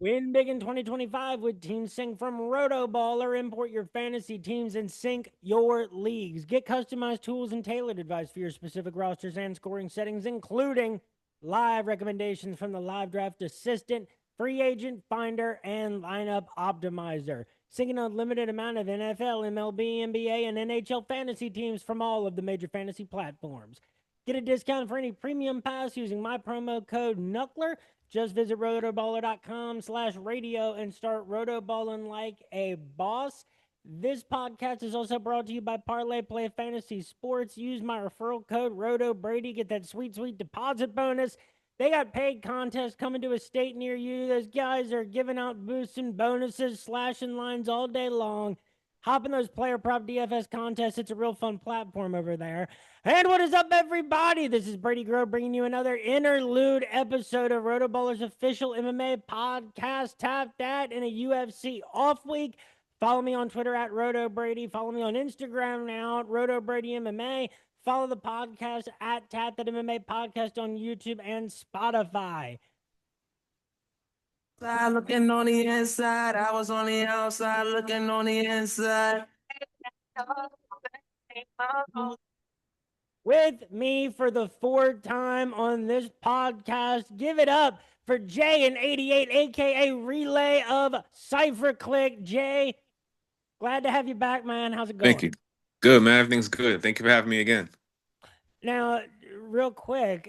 Win big in 2025 with Team Sync from RotoBaller. Import your fantasy teams and sync your leagues. Get customized tools and tailored advice for your specific rosters and scoring settings, including live recommendations from the live draft assistant, free agent finder, and lineup optimizer. Sync an unlimited amount of NFL, MLB, NBA, and NHL fantasy teams from all of the major fantasy platforms. Get a discount for any premium pass using my promo code Knuckler. Just visit rotoballer.com/radio and start rotoballing like a boss. This podcast is also brought to you by Parlay Play Fantasy Sports. Use my referral code RotoBrady. Get that sweet, sweet deposit bonus. They got paid contests coming to a state near you. Those guys are giving out boosts and bonuses, slashing lines all day long. Hop in those player prop DFS contests. It's a real fun platform over there. And what is up, everybody? This is Brady Grove bringing you another interlude episode of RotoBaller's official MMA podcast. Tap that in a UFC off week. Follow me on Twitter at RotoBrady. Follow me on Instagram now at RotoBrady MMA. Follow the podcast at Tap That MMA Podcast on YouTube and Spotify. Looking on the inside, I was on the outside looking on the inside. With me for the fourth time on this podcast, give it up for Jayin88, A.K.A. Relay of Cypher Clique. Jay, glad to have you back, man. How's it going? Thank you. Good, man. Everything's good. Thank you for having me again. Now, real quick,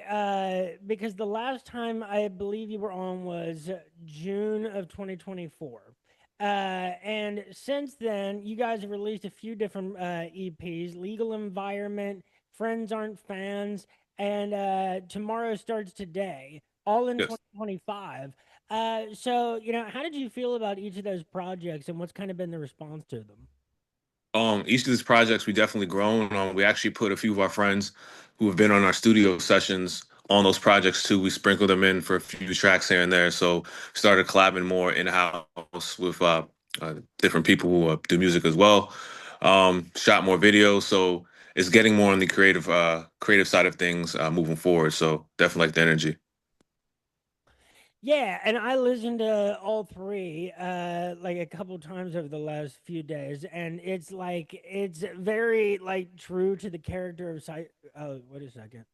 because the last time I believe you were on was June of 2024. And since then, you guys have released a few different EPs, Legal Environment, Friends Aren't Fans, and Tomorrow Starts Today, all in 2025. So, how did you feel about each of those projects and what's kind of been the response to them? Each of these projects we definitely grown. We actually put a few of our friends who have been on our studio sessions on those projects too. We sprinkled them in for a few tracks here and there. So started collabing more in-house with different people who do music as well. Shot more videos. So it's getting more on the creative side of things moving forward. So definitely like the energy. Yeah, and I listened to all three like a couple times over the last few days, and it's very like true to the character of Oh, wait a second.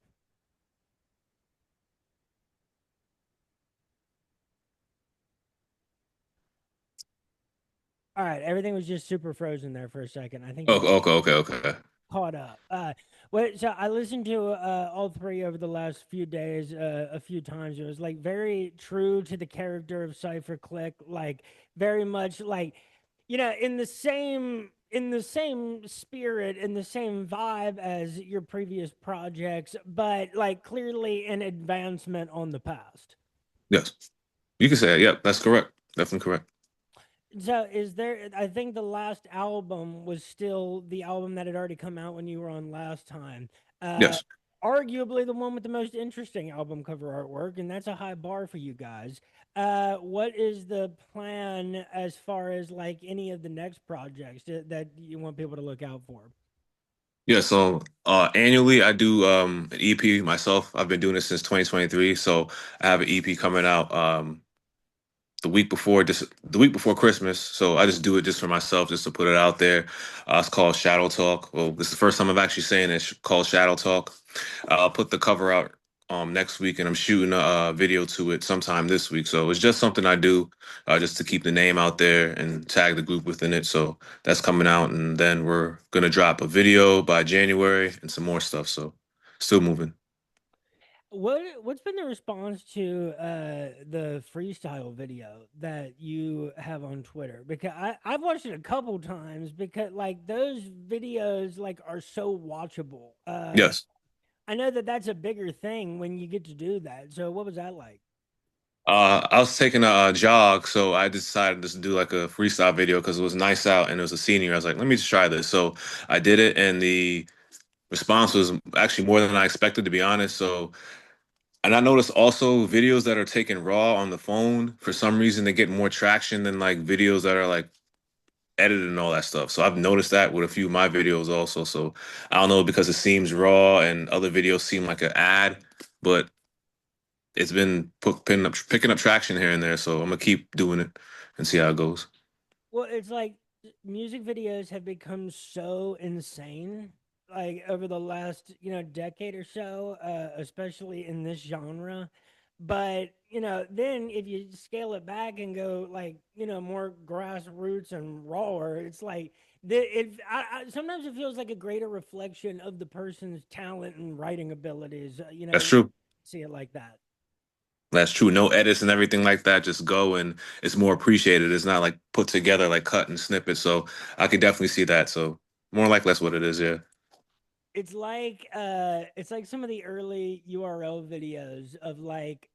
All right, everything was just super frozen there for a second. I think Okay. caught up. So I listened to all three over the last few days a few times. It was like very true to the character of Cypher Clique, like very much like in the same spirit, in the same vibe as your previous projects, but like clearly an advancement on the past. Yes, you can say it. Yep, that's correct. Definitely correct. So I think the last album was still the album that had already come out when you were on last time. Yes. Arguably the one with the most interesting album cover artwork, and that's a high bar for you guys. What is the plan as far as like any of the next projects that you want people to look out for? Yeah, so annually I do an EP myself. I've been doing this since 2023, so I have an EP coming out the week before Christmas. So I just do it just for myself, just to put it out there. It's called Shadow Talk. Well, this is the first time I'm actually saying it's called Shadow Talk. I'll put the cover out next week, and I'm shooting a video to it sometime this week. So it's just something I do just to keep the name out there and tag the group within it. So that's coming out, and then we're gonna drop a video by January and some more stuff. So still moving. What's been the response to the freestyle video that you have on Twitter? Because I've watched it a couple times because like those videos like are so watchable. Yes. I know that that's a bigger thing when you get to do that. So what was that like? I was taking a jog, so I decided just to do like a freestyle video because it was nice out and it was a senior. I was like, let me just try this. So I did it, and the response was actually more than I expected, to be honest. So, and I noticed also videos that are taken raw on the phone, for some reason, they get more traction than like videos that are like edited and all that stuff. So I've noticed that with a few of my videos also. So I don't know, because it seems raw and other videos seem like an ad, but it's been picking up traction here and there. So I'm gonna keep doing it and see how it goes. Well, it's like music videos have become so insane, like over the last decade or so, especially in this genre. But then if you scale it back and go like more grassroots and rawer, it's like sometimes it feels like a greater reflection of the person's talent and writing abilities. That's true. See it like that. That's true. No edits and everything like that. Just go and it's more appreciated. It's not like put together like cut and snippet. So I could definitely see that. So more like that's what it is. Yeah. It's like some of the early URL videos of like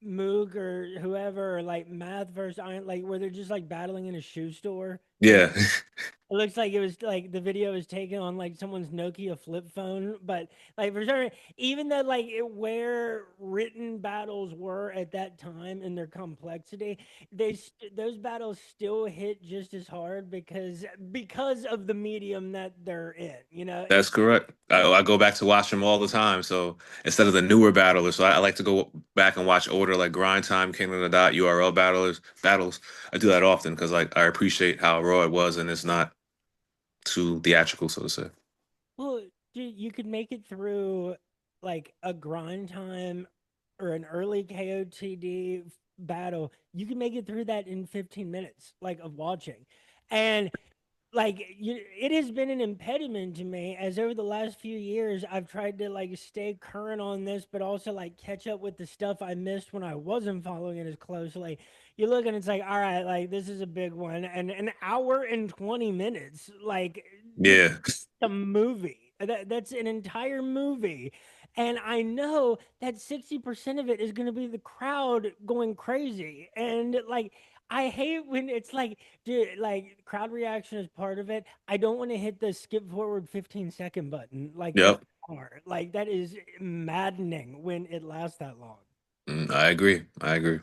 Moog or whoever, or like Math versus Iron, like where they're just like battling in a shoe store, and Yeah. it looks like it was like the video was taken on like someone's Nokia flip phone, but like for sure, even though like where written battles were at that time in their complexity, those battles still hit just as hard because of the medium that they're in. That's correct. I go back to watch them all the time. So instead of the newer battlers, so I like to go back and watch older like Grind Time, King of the Dot, URL battles. I do that often because like I appreciate how raw it was and it's not too theatrical, so to say. Well, dude, you could make it through like a grind time or an early KOTD battle. You can make it through that in 15 minutes, like of watching. And it has been an impediment to me as over the last few years I've tried to like stay current on this, but also like catch up with the stuff I missed when I wasn't following it as closely. You look and it's like, all right, like this is a big one, and an hour and 20 minutes, like just Yeah. a movie. That's an entire movie. And I know that 60% of it is going to be the crowd going crazy. And like, I hate when it's like, dude, like crowd reaction is part of it. I don't want to hit the skip forward 15-second button like most Yep. are. Like, that is maddening when it lasts that long. I agree. I agree.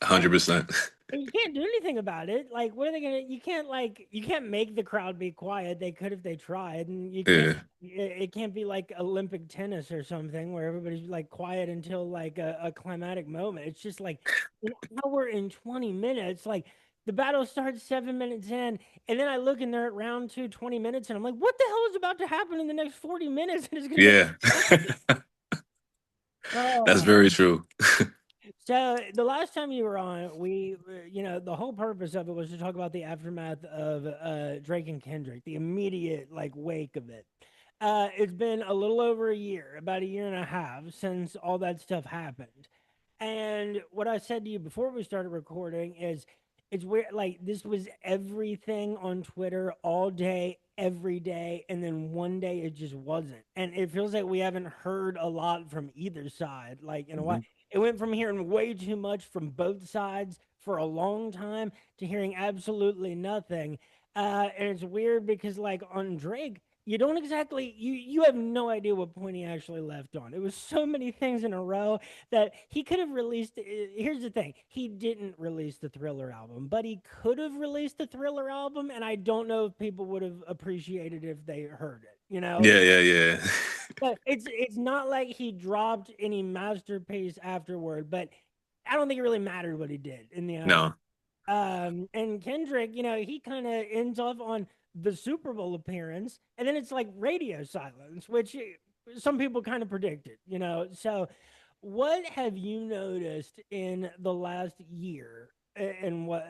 100%. And you can't do anything about it. Like, what are they gonna? You can't make the crowd be quiet. They could if they tried, and you can't. Yeah. It can't be like Olympic tennis or something where everybody's like quiet until like a climatic moment. It's just like an hour and 20 minutes. Like the battle starts 7 minutes in, and then I look and they're at round two, 20 minutes, and I'm like, what the hell is about to happen in the next 40 minutes? And it's gonna make Yeah. me. That's Oh. very true. So the last time you were on, the whole purpose of it was to talk about the aftermath of Drake and Kendrick, the immediate like wake of it. It's been a little over a year, about a year and a half since all that stuff happened. And what I said to you before we started recording is it's weird, like this was everything on Twitter all day, every day, and then one day it just wasn't. And it feels like we haven't heard a lot from either side, like in a while. Mhm. It went from hearing way too much from both sides for a long time to hearing absolutely nothing. And it's weird because, like, on Drake, you don't exactly you have no idea what point he actually left on. It was so many things in a row that he could have released. Here's the thing: he didn't release the Thriller album, but he could have released the Thriller album, and I don't know if people would have appreciated it if they heard it. Yeah, yeah, yeah. But it's not like he dropped any masterpiece afterward, but I don't think it really mattered what he did in the end. No. And Kendrick, he kind of ends off on the Super Bowl appearance, and then it's like radio silence, which some people kind of predicted. So, what have you noticed in the last year, and what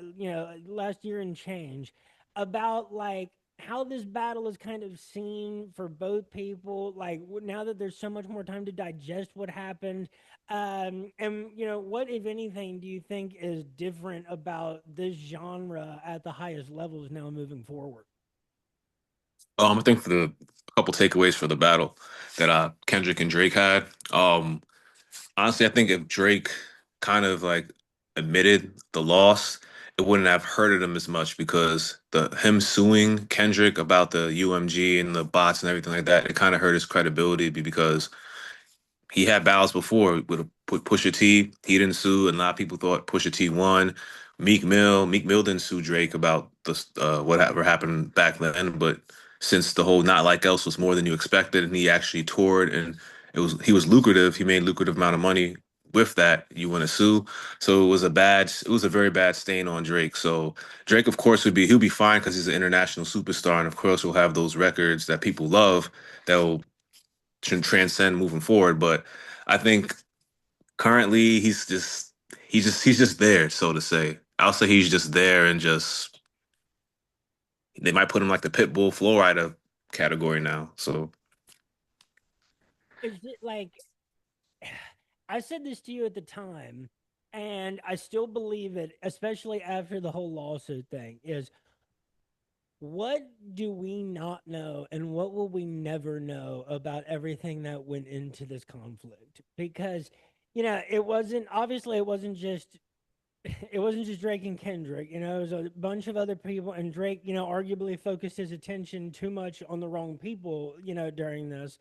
last year and change, about like how this battle is kind of seen for both people? Like now that there's so much more time to digest what happened, and what, if anything, do you think is different about this genre at the highest levels now moving forward? I think for the a couple takeaways for the battle that Kendrick and Drake had. Honestly, I think if Drake kind of like admitted the loss, it wouldn't have hurted him as much because the him suing Kendrick about the UMG and the bots and everything like that, it kind of hurt his credibility because he had battles before with Pusha T. He didn't sue, and a lot of people thought Pusha T won. Meek Mill didn't sue Drake about the whatever happened back then, but since the whole "Not Like Else" was more than you expected, and he actually toured and he was lucrative. He made lucrative amount of money with that. You want to sue, so it was a very bad stain on Drake. So Drake, of course, he'll be fine because he's an international superstar, and of course, he'll have those records that people love that will transcend moving forward. But I think currently he's just there, so to say. I'll say he's just there and just they might put him like the pit bull flow rider category now. So Is it like I said this to you at the time, and I still believe it, especially after the whole lawsuit thing, is what do we not know and what will we never know about everything that went into this conflict? Because, it wasn't obviously it wasn't just it wasn't just Drake and Kendrick, it was a bunch of other people, and Drake, arguably focused his attention too much on the wrong people, during this.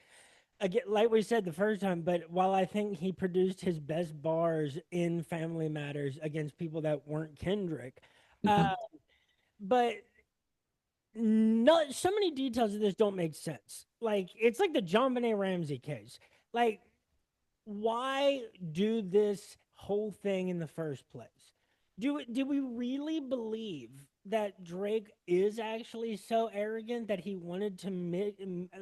Again, like we said the first time, but while I think he produced his best bars in Family Matters against people that weren't Kendrick, uh, mhm. but not so many details of this don't make sense. Like it's like the John Benet Ramsey case. Like, why do this whole thing in the first place? Do we really believe that Drake is actually so arrogant that he wanted to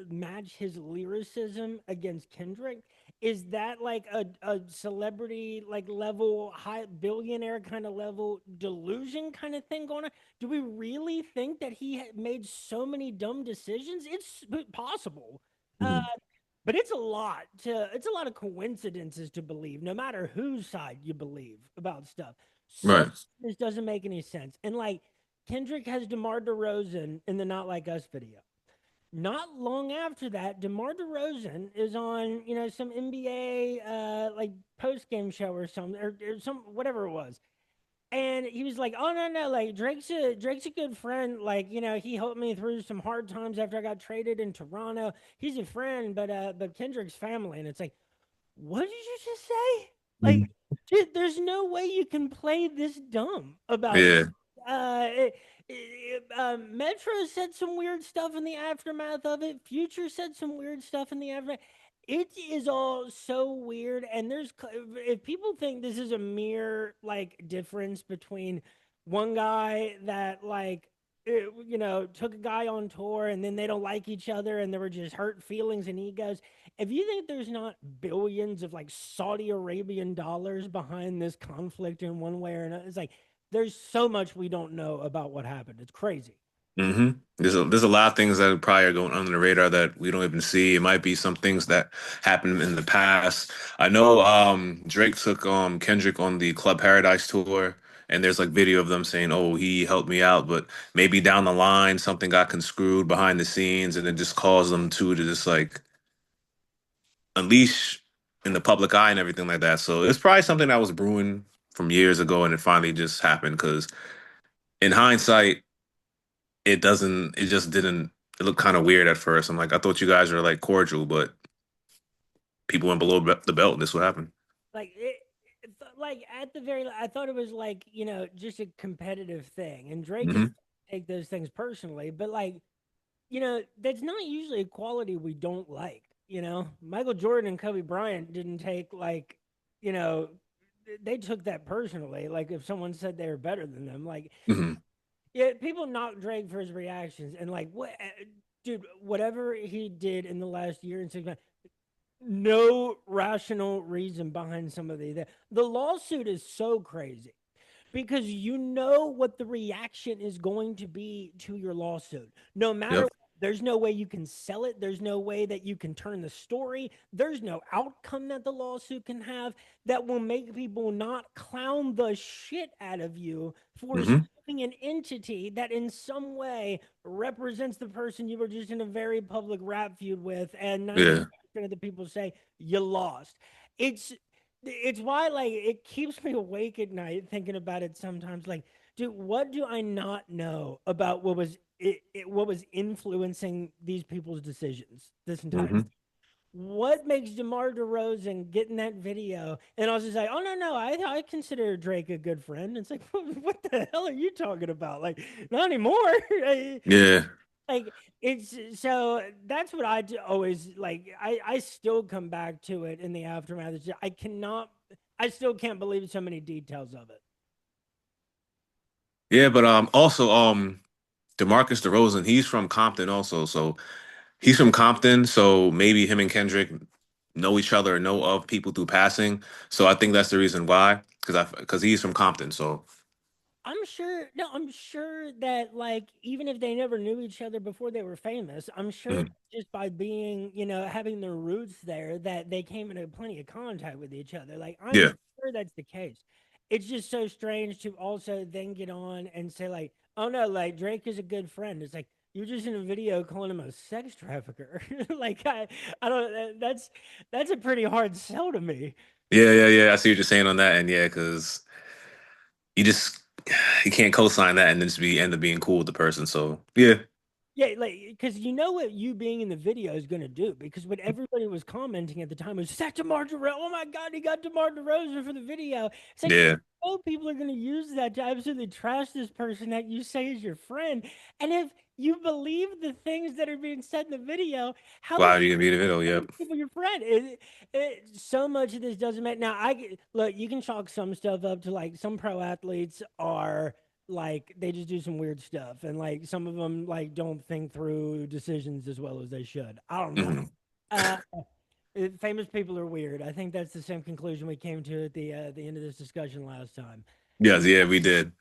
match his lyricism against Kendrick? Is that like a celebrity like level high billionaire kind of level delusion kind of thing going on? Do we really think that he made so many dumb decisions? It's possible. Uh, Mhm. but it's a lot of coincidences to believe, no matter whose side you believe about stuff. So Right. this doesn't make any sense. And like Kendrick has DeMar DeRozan in the Not Like Us video. Not long after that, DeMar DeRozan is on, some NBA like post game show or something, or some whatever it was, and he was like, "Oh no, like Drake's a good friend. Like he helped me through some hard times after I got traded in Toronto. He's a friend, but Kendrick's family." And it's like, what did you just say? Like, Mhm. dude, there's no way you can play this dumb about Yeah. uh, Metro said some weird stuff in the aftermath of it. Future said some weird stuff in the aftermath. It is all so weird, and if people think this is a mere like difference between one guy that like took a guy on tour and then they don't like each other and there were just hurt feelings and egos. If you think there's not billions of like Saudi Arabian dollars behind this conflict in one way or another, it's like there's so much we don't know about what happened. It's crazy. There's a lot of things that probably are going under the radar that we don't even see. It might be some things that happened in the past. I know Drake took Kendrick on the Club Paradise tour, and there's like video of them saying, "Oh, he helped me out," but maybe down the line something got conscrewed behind the scenes, and it just caused them to just like unleash in the public eye and everything like that. So it's probably something that was brewing from years ago, and it finally just happened. Because in hindsight, it just didn't. It looked kind of weird at first. I'm like, I thought you guys were like cordial, but people went below the belt. And this what happened. Like like at the very, I thought it was like just a competitive thing, and Drake is Hmm. take those things personally, but like that's not usually a quality we don't like. Michael Jordan and Kobe Bryant didn't take like, you know, they took that personally. Like if someone said they were better than them, like Hmm. yeah, people knock Drake for his reactions and like what, dude, whatever he did in the last year and 6 months, no rational reason behind some of the lawsuit is so crazy because you know what the reaction is going to be to your lawsuit. No matter Yep. what, there's no way you can sell it. There's no way that you can turn the story. There's no outcome that the lawsuit can have that will make people not clown the shit out of you for Hmm. suing an entity that in some way represents the person you were just in a very public rap feud with, and Yeah. 99% of the people say you lost. It's it's why like it keeps me awake at night thinking about it sometimes. Like, dude, what do I not know about what was influencing these people's decisions this entire Hmm. time? What makes DeMar DeRozan get in that video and also say, "Oh no, I consider Drake a good friend"? It's like, what the hell are you talking about? Like, not anymore. Yeah. Like it's so that's what always like. I still come back to it in the aftermath. I cannot. I still can't believe so many details of it. Yeah, but also DeMarcus DeRozan, he's from Compton also, so he's from Compton, so maybe him and Kendrick know each other or know of people through passing. So I think that's the reason why, because he's from Compton. So I'm sure. No, I'm sure that like even if they never knew each other before they were famous, I'm sure mhm. just by being having their roots there that they came into plenty of contact with each other. Like I'm Yeah, sure that's the case. It's just so strange to also then get on and say like, oh no, like Drake is a good friend. It's like you're just in a video calling him a sex trafficker. Like I don't. That's a pretty hard sell to me. yeah. I see what you're saying on that, and yeah, because you just you can't co-sign that and then just be end up being cool with the person. So yeah, Yeah, like because you know what you being in the video is going to do. Because what everybody was commenting at the time was, "Is that DeMar DeRozan? Oh my God, he got DeMar DeRozan for the video." It's like yeah, people are going to use that to absolutely trash this person that you say is your friend. And if you believe the things that are being said in the video, how the wow, you can be the video. Yep. people your friend? So much of this doesn't matter. Now, look. You can chalk some stuff up to like some pro athletes are like they just do some weird stuff, and like some of them like don't think through decisions as well as they should. I don't know. hmm Uh, famous people are weird. I think that's the same conclusion we came to at the end of this discussion last time. Yes, yeah, we did.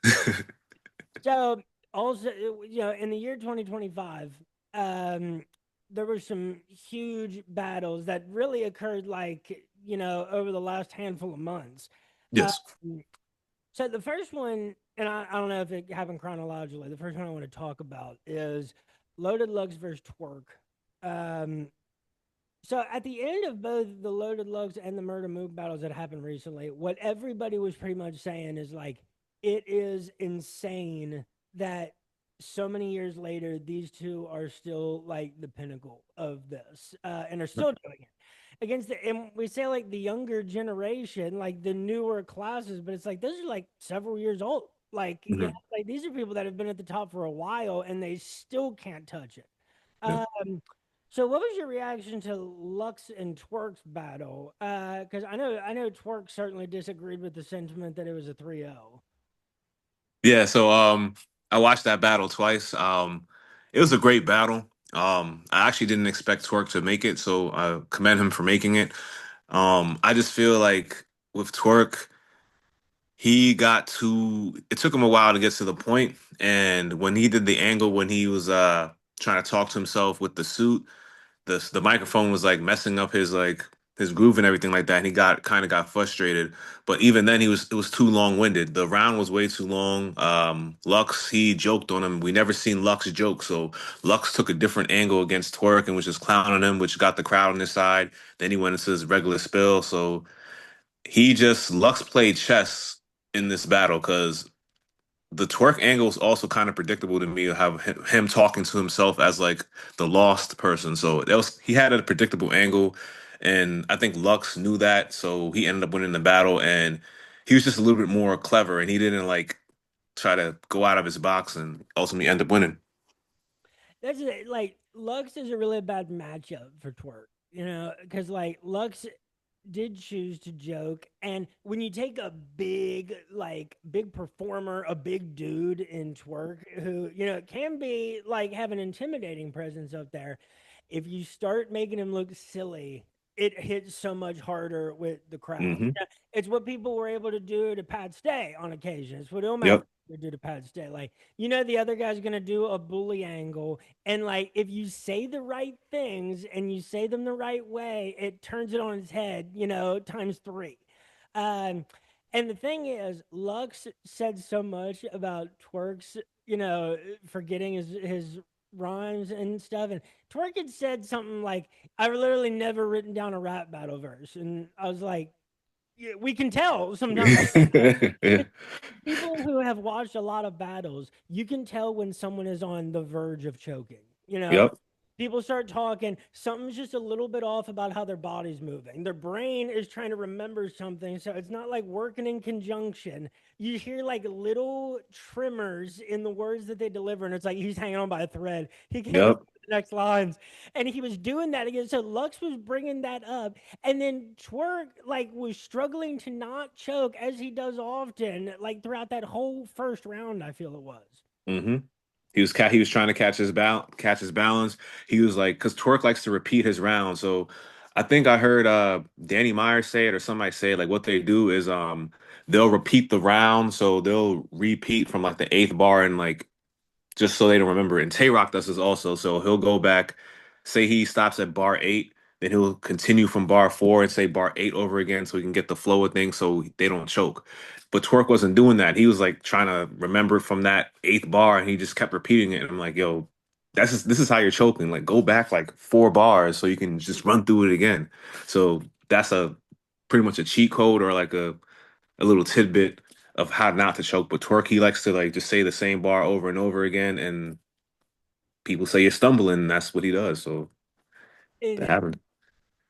So also, in the year 2025, um, there were some huge battles that really occurred, like over the last handful of months. Um, Yes. so the first one, and I don't know if it happened chronologically. The first one I want to talk about is Loaded Lux versus Twerk. Um, so at the end of both the Loaded Lux and the Murder Move battles that happened recently, what everybody was pretty much saying is like it is insane that so many years later these two are still like the pinnacle of this and are still doing it against and we say like the younger generation, like the newer classes, but it's like those are like several years old. Like Mhm. like these are people that have been at the top for a while and they still can't touch it. Yep. So what was your reaction to Lux and Twerk's battle? Because I know Twerk certainly disagreed with the sentiment that it was a 3-0. Yeah, so I watched that battle twice. It was a great battle. I actually didn't expect Twerk to make it, so I commend him for making it. I just feel like with Twerk, he got to it took him a while to get to the point, and when he did the angle when he was trying to talk to himself with the suit, the microphone was like messing up his groove and everything like that, and he got frustrated. But even then, it was too long winded. The round was way too long. Lux, he joked on him. We never seen Lux joke, so Lux took a different angle against Twerk and was just clowning him, which got the crowd on his side. Then he went into his regular spill. So he just Lux played chess in this battle because the twerk angle is also kind of predictable to me. Have him talking to himself as like the lost person, so that was he had a predictable angle, and I think Lux knew that, so he ended up winning the battle. And he was just a little bit more clever, and he didn't like try to go out of his box, and ultimately end up winning. That's it. Like Lux is a really bad matchup for Twerk, because like Lux did choose to joke, and when you take a big performer, a big dude in Twerk who can be like have an intimidating presence up there, if you start making him look silly, it hits so much harder with the crowd. Hmm. It's what people were able to do to Pat Stay on occasion. It's what Umaga Yep. would do to Pat Stay. Like, the other guy's gonna do a bully angle, and like if you say the right things and you say them the right way, it turns it on its head, times three. Um, and the thing is, Lux said so much about Twerk's, forgetting his rhymes and stuff. And Twerk had said something like, "I've literally never written down a rap battle verse," and I was like, yeah, "We can tell sometimes." Yeah. People who have watched a lot of battles, you can tell when someone is on the verge of choking. Yep. People start talking, something's just a little bit off about how their body's moving. Their brain is trying to remember something, so it's not like working in conjunction. You hear like little tremors in the words that they deliver, and it's like he's hanging on by a thread. He can't remember Yep. the next lines. And he was doing that again. So Lux was bringing that up. And then Twerk like was struggling to not choke as he does often, like throughout that whole first round, I feel it was. Hmm. He was trying to catch his balance. He was like, because Twerk likes to repeat his round. So I think I heard Danny Myers say it or somebody say it, like what they do is they'll repeat the round, so they'll repeat from like the eighth bar and like just so they don't remember it. And Tay Rock does this also. So he'll go back, say he stops at bar eight, then he'll continue from bar four and say bar eight over again so he can get the flow of things so they don't choke. But Twerk wasn't doing that. He was like trying to remember from that eighth bar and he just kept repeating it. And I'm like, yo, this is how you're choking. Like go back like four bars so you can just run through it again. So that's a pretty much a cheat code or like a little tidbit of how not to choke. But Twerk, he likes to like just say the same bar over and over again, and people say you're stumbling. And that's what he does. So that And happened.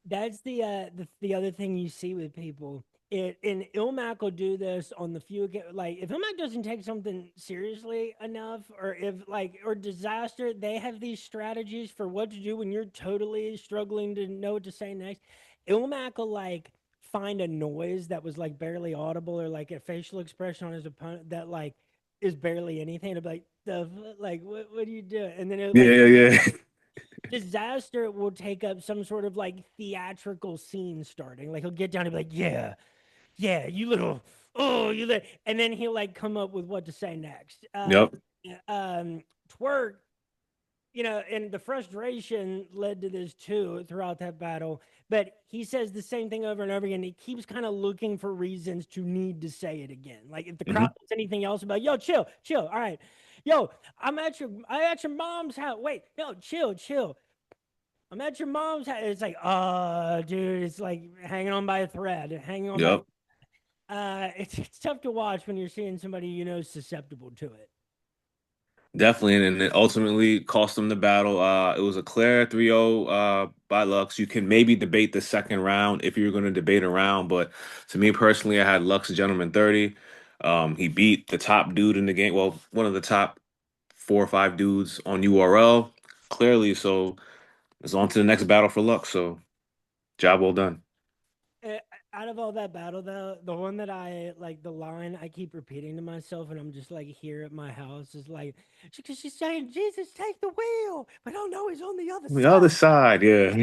that's the other thing you see with people. It and Ilmac will do this on the few like if Ilmac doesn't take something seriously enough, or if like or disaster, they have these strategies for what to do when you're totally struggling to know what to say next. Ilmac will like find a noise that was like barely audible or like a facial expression on his opponent that like is barely anything. To be like like what do you do? And then it Yeah, like yeah, yeah. disaster will take up some sort of like theatrical scene starting. Like he'll get down and be like, "Yeah, yeah, you little, oh, you little," and then he'll like come up with what to say next. Yep. Twerk, and the frustration led to this too throughout that battle. But he says the same thing over and over again. He keeps kind of looking for reasons to need to say it again. Like if the crowd Hmm. says anything else about, yo, chill, chill, all right, yo, I at your mom's house. Wait, no, chill, chill. I'm at your mom's house. It's like, dude, it's like hanging on by a thread, hanging on by. Yep. It's tough to watch when you're seeing somebody susceptible to it. Definitely, and it ultimately cost them the battle. It was a clear 3-0 by Lux. You can maybe debate the second round if you're going to debate a round, but to me personally, I had Lux Gentleman 30. He beat the top dude in the game. Well, one of the top 4 or 5 dudes on URL, clearly. So it's on to the next battle for Lux. So job well done. Uh, Out of all that battle, though, the one that I like, the line I keep repeating to myself, and I'm just like here at my house, is like, because she's saying, "Jesus, take the wheel," but oh no, he's on the other The side. other side, yeah.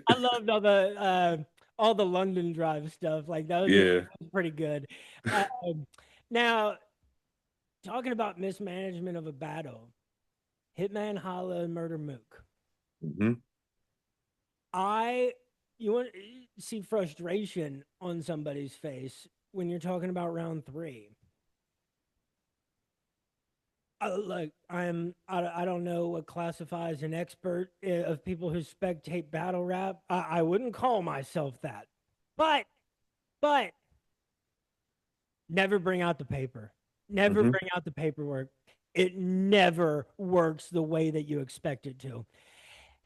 I loved all the London Drive stuff. Like Yeah. that was pretty good. Um, Now, talking about mismanagement of a battle, Hitman Holla and Murder Mook. Hmm. I you want to see frustration on somebody's face when you're talking about round three. I don't know what classifies an expert of people who spectate battle rap. I wouldn't call myself that, but but never bring out the paper. Never Hmm. bring out the paperwork. It never works the way that you expect it to.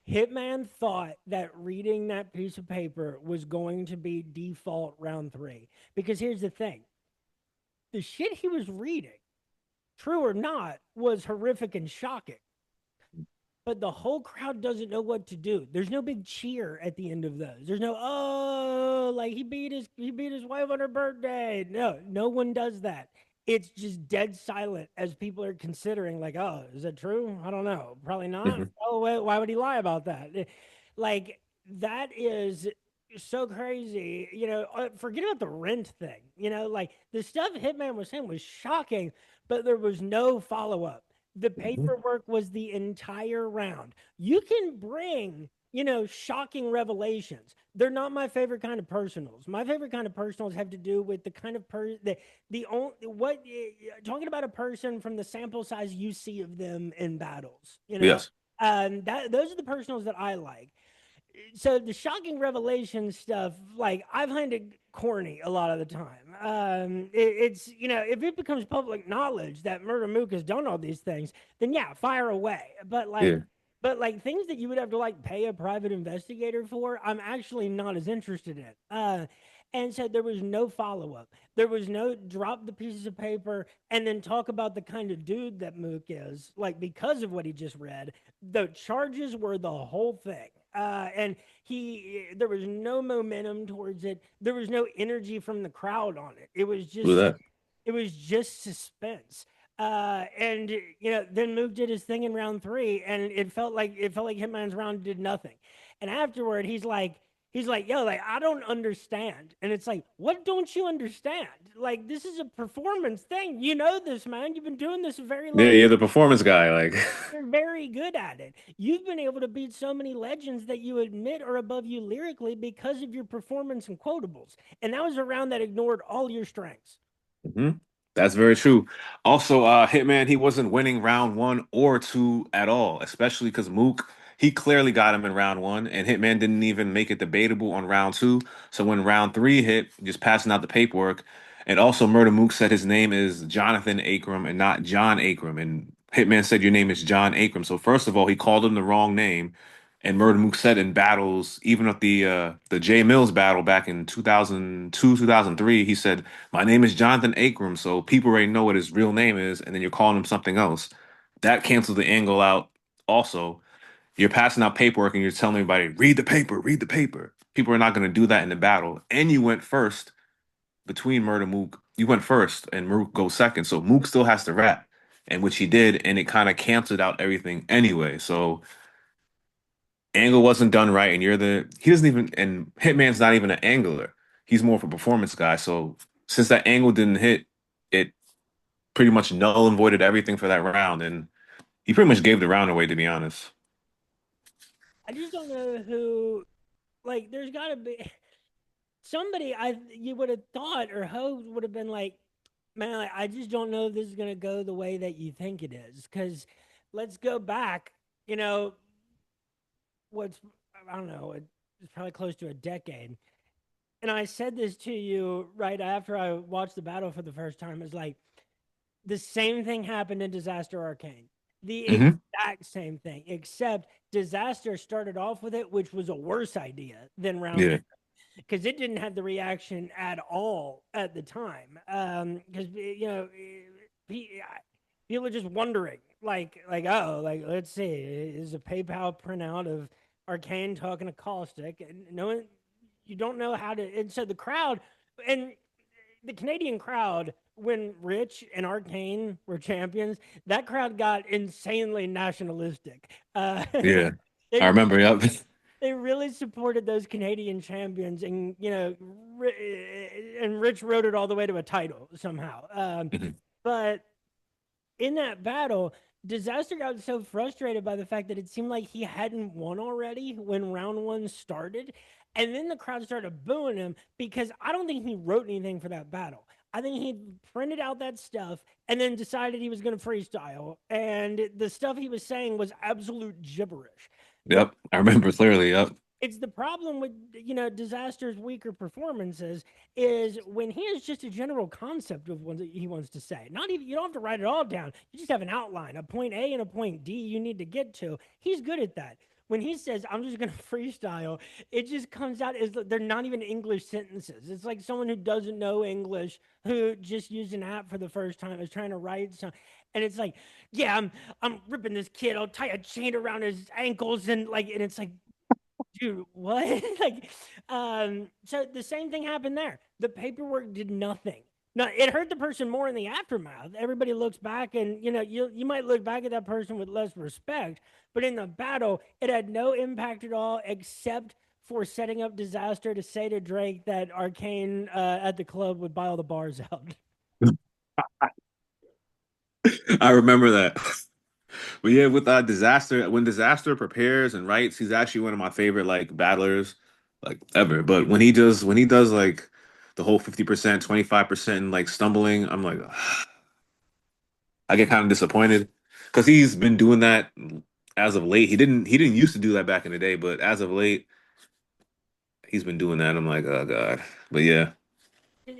Hitman thought that reading that piece of paper was going to be default round three. Because here's the thing, the shit he was reading, true or not, was horrific and shocking. But the whole crowd doesn't know what to do. There's no big cheer at the end of those. There's no, oh, like he beat his wife on her birthday. No, no one does that. It's just dead silent as people are considering, like, oh, is that true? I don't know. Probably not. Hmm. Oh, why would he lie about that? Like, that is so crazy. Forget about the rent thing. Like the stuff Hitman was saying was shocking, but there was no follow up. The Hmm. paperwork was the entire round. You can bring, shocking revelations. They're not my favorite kind of personals. My favorite kind of personals have to do with the kind of the only what talking about a person from the sample size you see of them in battles. Yes. That those are the personals that I like. So the shocking revelation stuff, like I find it corny a lot of the time. It's if it becomes public knowledge that Murder Mook has done all these things, then yeah, fire away. But like, Yeah. But like things that you would have to like pay a private investigator for, I'm actually not as interested in. And so there was no follow up. There was no drop the pieces of paper and then talk about the kind of dude that Mook is, like because of what he just read. The charges were the whole thing. And there was no momentum towards it. There was no energy from the crowd on it. With that. It was just suspense. And then Mook did his thing in round three, and it felt like Hitman's round did nothing. And afterward, he's like, yo, like I don't understand. And it's like, what don't you understand? Like this is a performance thing. You know this, man. You've been doing this a very Yeah, long you're the performance guy. Like, You're very good at it. You've been able to beat so many legends that you admit are above you lyrically because of your performance and quotables. And that was a round that ignored all your strengths. hmm that's very true. Also, Hitman, he wasn't winning round one or two at all, especially because Mook, he clearly got him in round one, and Hitman didn't even make it debatable on round two. So when round three hit, just passing out the paperwork, and also Murder Mook said his name is Jonathan Akram and not John Akram, and Hitman said your name is John Akram. So first of all, he called him the wrong name, and Murder Mook said in battles, even at the Jay Mills battle back in 2002, 2003, he said, my name is Jonathan Akram, so people already know what his real name is, and then you're calling him something else. That cancels the angle out. Also, you're passing out paperwork and you're telling everybody, read the paper, read the paper. People are not going to do that in the battle. And you went first between Murder Mook. You went first, and Mook goes second. So Mook still has to rap, and which he did, and it kind of canceled out everything anyway. So angle wasn't done right, and he doesn't even, and Hitman's not even an angler. He's more of a performance guy. So since that angle didn't hit, it pretty much null and voided everything for that round, and he pretty much gave the round away, to be honest. I just don't know who. Like, there's got to be somebody you would have thought or hoped would have been like, man, like, I just don't know if this is gonna go the way that you think it is. Because let's go back. You know, what's I don't know. It's probably close to a decade. And I said this to you right after I watched the battle for the first time. It's like the same thing happened in Disaster Arcane. The Hmm exact same thing, except Disaster started off with it, which was a worse idea than round Yeah. one because it didn't have the reaction at all at the time. Because people are just wondering, like oh, like let's see, is a PayPal printout of Arcane talking to Caustic, and no one, you don't know how to. And so the crowd and the Canadian crowd, when Rich and Arcane were champions, that crowd got insanely nationalistic. Yeah. I They remember. Yep. they really supported those Canadian champions, and and Rich rode it all the way to a title somehow. Mhm. But in that battle, Disaster got so frustrated by the fact that it seemed like he hadn't won already when round one started. And then the crowd started booing him because I don't think he wrote anything for that battle. I think he printed out that stuff and then decided he was going to freestyle. And the stuff he was saying was absolute gibberish. The Yep. I remember clearly. Yep. it's the problem with Disaster's weaker performances is when he has just a general concept of what he wants to say. Not even, you don't have to write it all down. You just have an outline, a point A and a point D you need to get to. He's good at that. When he says I'm just gonna freestyle, it just comes out as they're not even English sentences. It's like someone who doesn't know English who just used an app for the first time is trying to write some, and it's like, yeah, I'm ripping this kid. I'll tie a chain around his ankles and it's like, dude, what? Like, so the same thing happened there. The paperwork did nothing. Now it hurt the person more in the aftermath. Everybody looks back, and you might look back at that person with less respect. But in the battle, it had no impact at all, except for setting up Disaster to say to Drake that Arcane at the club would buy all the bars out. I remember that. But yeah, with Disaster, when Disaster prepares and writes, he's actually one of my favorite like battlers like ever. But when he does like the whole 50%, 25% and like stumbling, I'm like I get kind of disappointed because he's been doing that as of late. He didn't used to do that back in the day, but as of late, he's been doing that. I'm like, oh God. But yeah.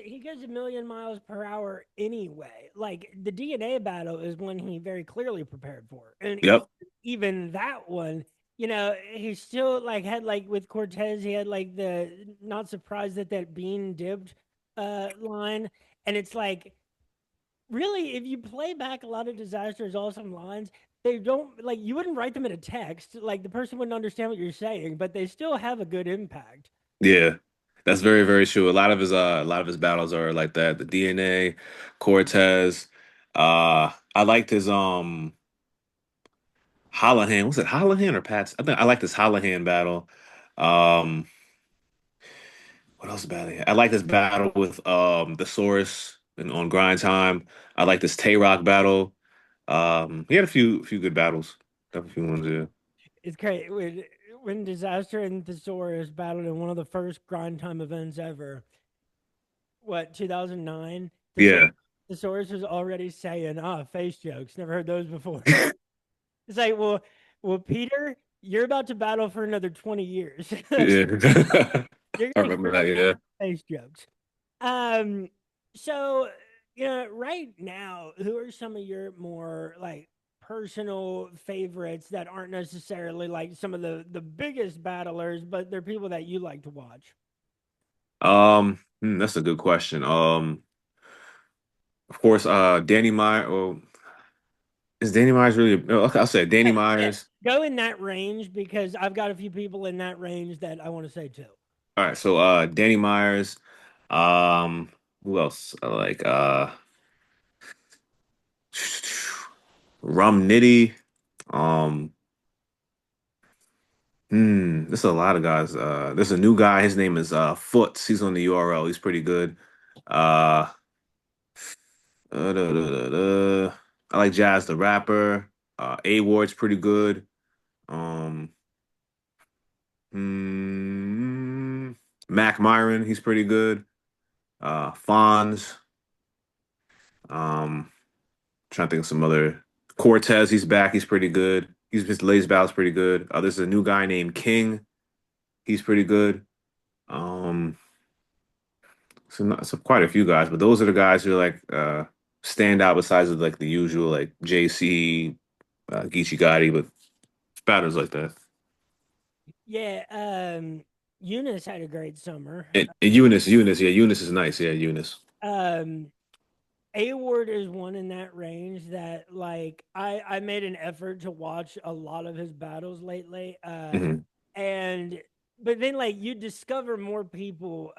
he goes a million miles per hour anyway. Like the DNA battle is one he very clearly prepared for, and Yep. even that one, he still like had like with Cortez, he had like the not surprised that bean dipped line, and it's like really if you play back a lot of Disaster's awesome lines. They don't like you wouldn't write them in a text, like the person wouldn't understand what you're saying, but they still have a good impact. Yeah. That's very, very true. A lot of his battles are like that. The DNA, Cortez. I liked his Holohan. Was it Holohan or Pats? I think I like this Holohan battle. Um, what else about it? I like this battle with the Source and on Grind Time. I like this Tay Rock battle. He had a few good battles. Definitely a few ones, yeah. It's great when Disaster and Thesaurus battled in one of the first grind time events ever. What 2009? Yeah. Thesaurus was already saying, face jokes. Never heard those before." It's like, well, Peter, you're about to battle for another 20 years. Yeah. You're I gonna remember hear that, a lot yeah. of face jokes. Um, so right now, who are some of your more like personal favorites that aren't necessarily like some of the biggest battlers, but they're people that you like to watch? That's a good question. Of course, Danny Myers. Oh, is Danny Myers really? Oh, okay, I'll say Danny Yeah, yeah. Myers. Go in that range because I've got a few people in that range that I want to say too. All right, so Danny Myers. Um, who else? I like Rum Nitty. Um, there's a lot of guys. There's a new guy. His name is Foots. He's on the URL. He's pretty good. Uh, da, da, da. I like Jazz the Rapper. A Ward's pretty good. Um, mm, Mac Myron, he's pretty good. Fonz. Um, Trying to think of some other Cortez. He's back. He's pretty good. His latest battle's pretty good. There's a new guy named King. He's pretty good. Um, so quite a few guys, but those are the guys who like stand out besides of like the usual like JC, Geechee Gotti, but battles like that. Yeah, Eunice had a great summer. And Eunice, yeah, Eunice is nice, yeah, Eunice. Um, A Ward is one in that range that like I made an effort to watch a lot of his battles lately. Hmm. And but then like you discover more people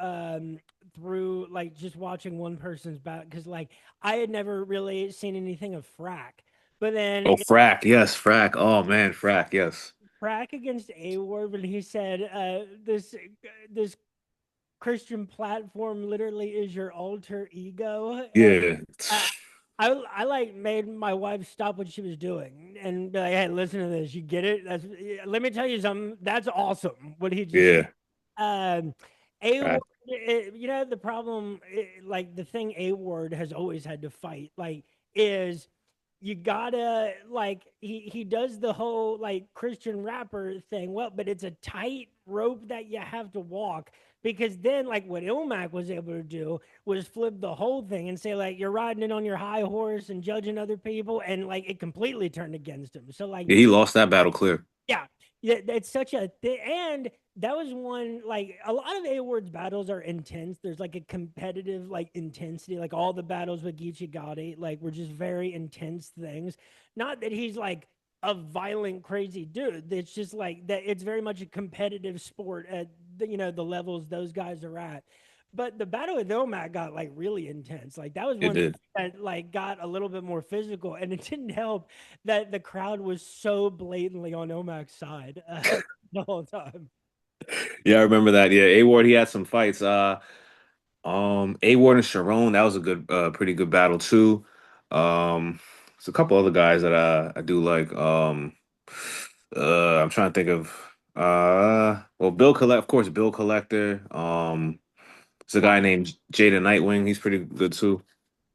through like just watching one person's battle because like I had never really seen anything of Frack. But then Oh, Frack, yes, Frack. Oh man, Frack, yes, Frack against A Ward when he said this Christian platform literally is your alter ego. And yeah, I, I like made my wife stop what she was doing and be like, "Hey, listen to this. You get it? Let me tell you something. That's awesome. What he just yeah, um, A Ward. Frack. The problem, like the thing A Ward has always had to fight, like is you gotta like he does the whole like Christian rapper thing well, but it's a tight rope that you have to walk because then like what Ilmac was able to do was flip the whole thing and say like you're riding it on your high horse and judging other people and like it completely turned against him. So like Yeah, he lost that battle clear. yeah, yeah, it's such a and that was one like a lot of A Ward's battles are intense. There's like a competitive like intensity, like all the battles with Geechee Gotti, like were just very intense things. Not that he's like a violent, crazy dude. It's just like that. It's very much a competitive sport at the levels those guys are at. But the battle with Omac got like really intense. Like that was It one did. that like got a little bit more physical, and it didn't help that the crowd was so blatantly on Omac's side the whole time. Yeah, I remember that. Yeah, A Ward, he had some fights. A Ward and Sharon, that was a pretty good battle too. There's a couple other guys that I do like. I'm trying to think of well, Bill Collect, of course, Bill Collector. There's a Well, guy named Jada Nightwing. He's pretty good too.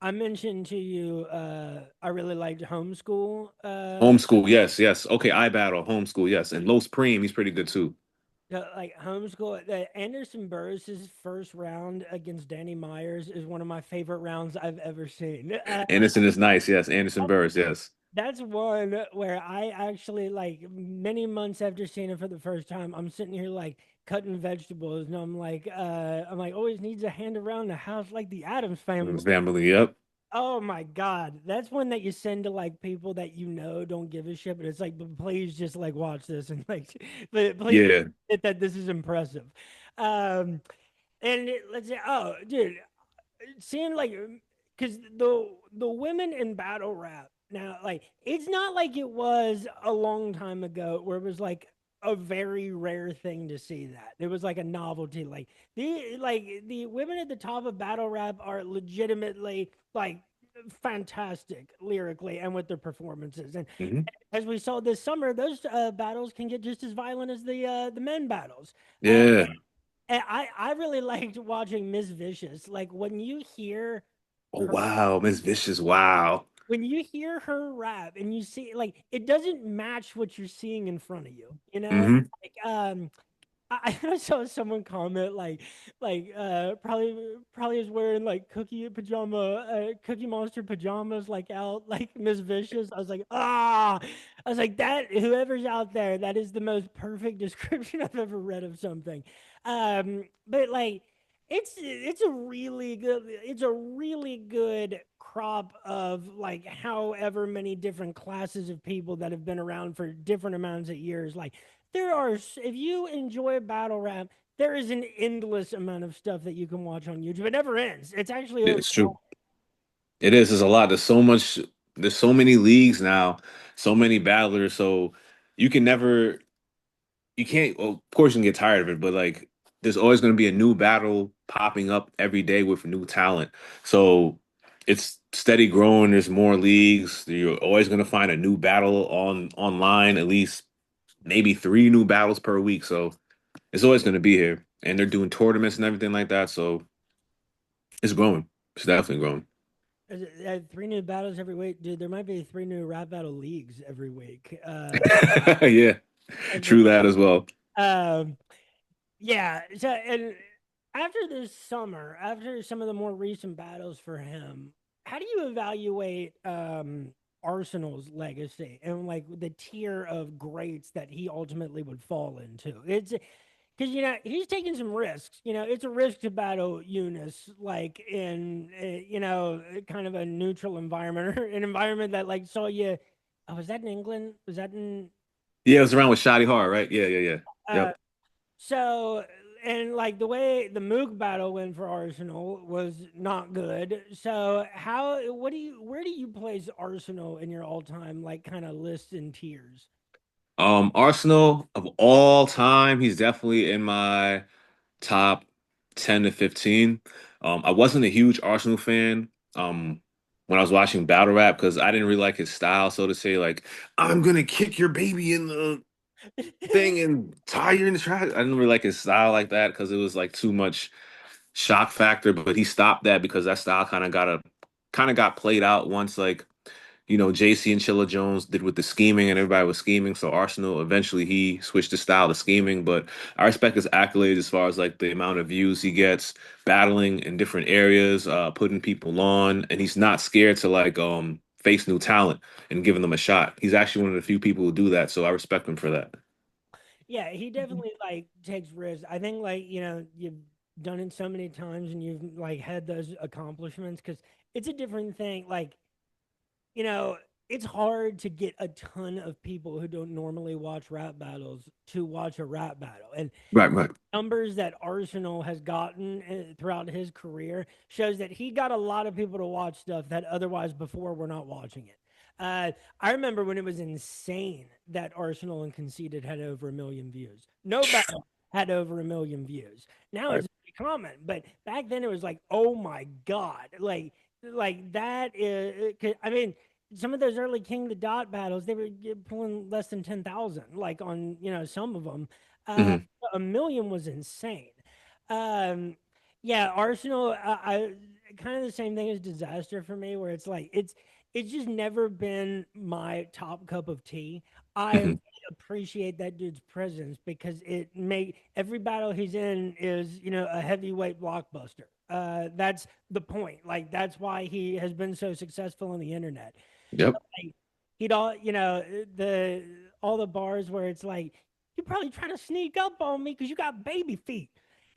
I mentioned to you, I really liked Homeschool. Homeschool, yes, yes. Okay, I battle Homeschool, yes, and Los Preem, he's pretty good too. Like homeschool, Anderson Burris's first round against Danny Myers is one of my favorite rounds I've ever seen. Anderson is nice. Yes, Anderson Burris. Yes. That's one where I actually like many months after seeing it for the first time, I'm sitting here like cutting vegetables, and I'm like, always needs a hand around the house like the Adams family. His family. Yep. Oh my God. That's one that you send to like people that you know don't give a shit, but it's like, but please just like watch this and like, please Yeah. admit that this is impressive. Um, let's say, oh, dude, seeing like, because the women in battle rap now, like, it's not like it was a long time ago where it was like a very rare thing to see that. It was like a novelty. The women at the top of battle rap are legitimately like fantastic lyrically and with their performances. And Hmm. as we saw this summer, those battles can get just as violent as the men battles. Uh, Yeah. and I really liked watching Miss Vicious. Like Oh wow, Miss Vicious. Wow. when you hear her rap and you see like it doesn't match what you're seeing in front of you. You know, Hmm. like I saw someone comment probably is wearing like Cookie Monster pajamas like out like Miss Vicious. I was like, I was like that whoever's out there, that is the most perfect description I've ever read of something. But like it's a really good crop of like however many different classes of people that have been around for different amounts of years. Like if you enjoy battle rap, there is an endless amount of stuff that you can watch on YouTube. It never ends. It's actually Yeah, over. it's true. It is. There's a lot. There's so much. There's so many leagues now. So many battlers. So you can never. You can't. Well, of course, you can get tired of it, but like, there's always going to be a new battle popping up every day with new talent. So it's steady growing. There's more leagues. You're always going to find a new battle online. At least maybe three new battles per week. So it's always going to be here, and they're doing tournaments and everything like that. So it's growing. It's definitely growing. Three new battles every week, dude. There might be three new rap battle leagues every week. Yeah, true that as well. Um, yeah. So, and after this summer, after some of the more recent battles for him, how do you evaluate Arsenal's legacy and like the tier of greats that he ultimately would fall into? It's because he's taking some risks. It's a risk to battle Eunice, like in kind of a neutral environment or an environment that like saw you. Oh, was that in England? Was that in? Yeah, it was around with Shoddy Hard, right? Yeah, yeah, yeah. Uh, Yep. so and like the way the Mook battle went for Arsenal was not good. So where do you place Arsenal in your all time like kind of list and tiers? Arsenal of all time, he's definitely in my top 10 to 15. I wasn't a huge Arsenal fan when I was watching Battle Rap because I didn't really like his style, so to say, like, I'm gonna kick your baby in the thing and tie you in the trash. I didn't really like his style like that because it was like too much shock factor, but he stopped that because that style kind of got played out once like JC and Chilla Jones did with the scheming and everybody was scheming. So Arsenal eventually he switched the style to scheming. But I respect his accolades as far as like the amount of views he gets battling in different areas, putting people on, and he's not scared to like face new talent and giving them a shot. He's actually one of the few people who do that. So I respect him for that. Yeah, he definitely like takes risks. I think like you've done it so many times and you've like had those accomplishments because it's a different thing. Like you know, it's hard to get a ton of people who don't normally watch rap battles to watch a rap battle. And Right, right. numbers that Arsenal has gotten throughout his career shows that he got a lot of people to watch stuff that otherwise before were not watching it. I remember when it was insane that Arsenal and Conceited had over 1 million views. No battle had over 1 million views. Now Right. it's very common, but back then it was like, oh my god, like that is. I mean, some of those early King the Dot battles, they were pulling less than 10,000, like on some of them. Uh, Hmm. 1 million was insane. Um, yeah, Arsenal. I kind of the same thing as Disaster for me, where it's like it's just never been my top cup of tea. I Hmm. appreciate that dude's presence because it make every battle he's in is, a heavyweight blockbuster. That's the point. Like that's why he has been so successful on the internet. Yep. Like he'd all, the all the bars where it's like, you probably trying to sneak up on me because you got baby feet,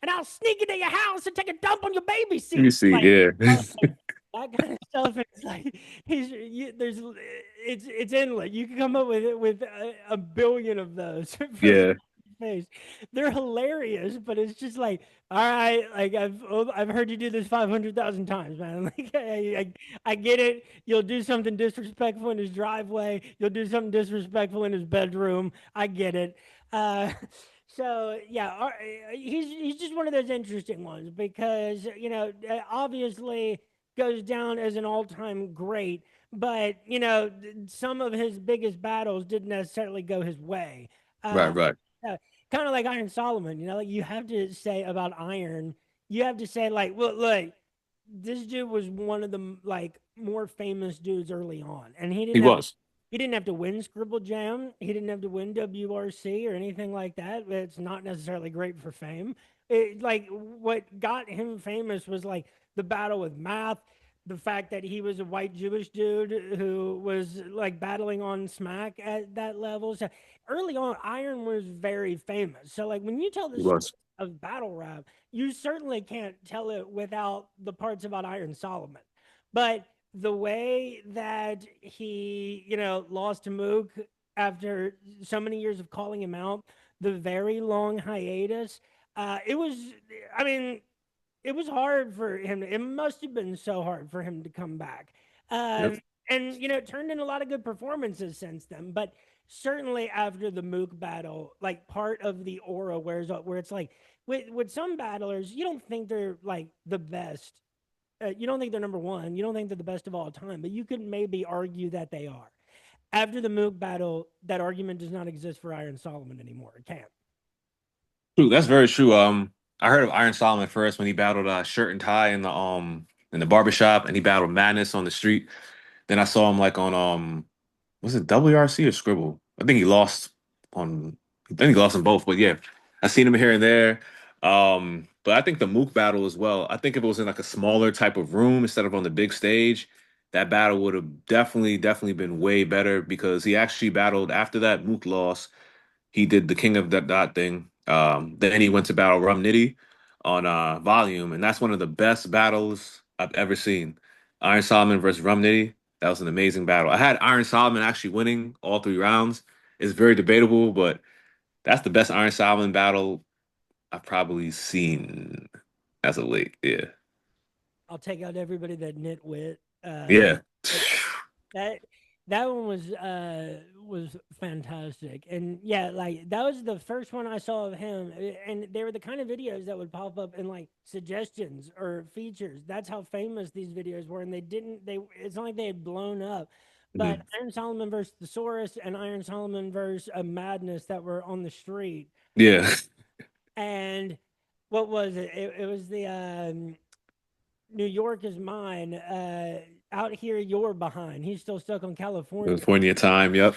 and I'll sneak into your house and take a dump on your baby You seat. see, Like, yeah. that kind of stuff. It's like it's endless. You can come up with a billion of those for Yeah. face. They're hilarious, but it's just like, all right, like I've heard you do this 500,000 times, man. Like I get it. You'll do something disrespectful in his driveway. You'll do something disrespectful in his bedroom. I get it. Uh, so yeah, he's just one of those interesting ones because obviously goes down as an all-time great, but some of his biggest battles didn't necessarily go his way. Right, Uh, right. Kind of like Iron Solomon, like you have to say about Iron, you have to say like, well, look, this dude was one of the like more famous dudes early on, and He was. he didn't have to win Scribble Jam. He didn't have to win WRC or anything like that. It's not necessarily great for fame. Like what got him famous was like the battle with Math, the fact that he was a white Jewish dude who was like battling on Smack at that level. So early on, Iron was very famous. So like when you tell the He story was. of battle rap, you certainly can't tell it without the parts about Iron Solomon. But the way that he, lost to Mook after so many years of calling him out, the very long hiatus, it was, I mean, it was hard for him. It must have been so hard for him to come back. Yep. And, it turned in a lot of good performances since then. But certainly after the Mook battle, like part of the aura wears up, where it's like, with some battlers, you don't think they're like the best, you don't think they're number one. You don't think they're the best of all time, but you could maybe argue that they are. After the Mook battle, that argument does not exist for Iron Solomon anymore. It can't. True. That's very true. I heard of Iron Solomon first when he battled Shirt and Tie in the barbershop, and he battled Madness on the street. Then I saw him like on was it WRC or Scribble? I think he lost on. I think he lost on both, but yeah, I seen him here and there. But I think the Mook battle as well. I think if it was in like a smaller type of room instead of on the big stage, that battle would have definitely been way better because he actually battled after that Mook loss. He did the King of that Dot thing. Then he went to battle Rum Nitty on Volume, and that's one of the best battles I've ever seen. Iron Solomon versus Rum Nitty. That was an amazing battle. I had Iron Solomon actually winning all three rounds. It's very debatable, but that's the best Iron Solomon battle I've probably seen as of late. Yeah. I'll take out everybody that nitwit. Yeah. But that that one was fantastic, and yeah, like that was the first one I saw of him, and they were the kind of videos that would pop up in like suggestions or features. That's how famous these videos were, and they it's not like they had blown up. But Mhm. Iron Solomon versus Thesaurus and Iron Solomon versus Madness that were on the street, Yeah. and what was it? It was the New York is mine. Out here, you're behind. He's still stuck on California. California time. Yep.